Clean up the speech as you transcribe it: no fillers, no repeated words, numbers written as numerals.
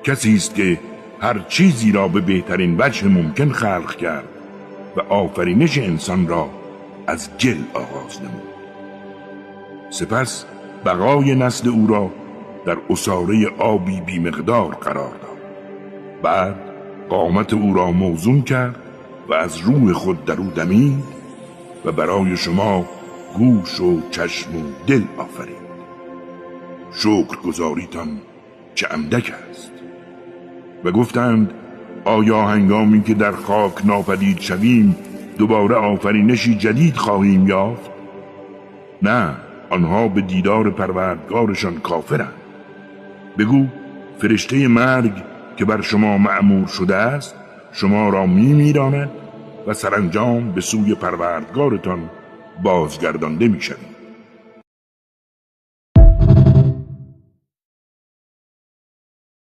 کسی است که هر چیزی را به بهترین وجه ممکن خلق کرد و آفرینش انسان را از گل آغاز نمود. سپس بقای نسل او را در عصاره آبی بیمقدار قرار داد. بعد قامت او را موزون کرد و از روح خود در او دمید و برای شما گوش و چشم و دل آفرید. شکرگزاریتان چه اندک است. و گفتند آیا هنگامی که در خاک ناپدید شویم دوباره آفرینشی جدید خواهیم یافت؟ نه، آنها به دیدار پروردگارشان کافرند. بگو فرشته مرگ که بر شما مأمور شده است شما را میراند و سرانجام به سوی پروردگارتان بازگردانده میشوید.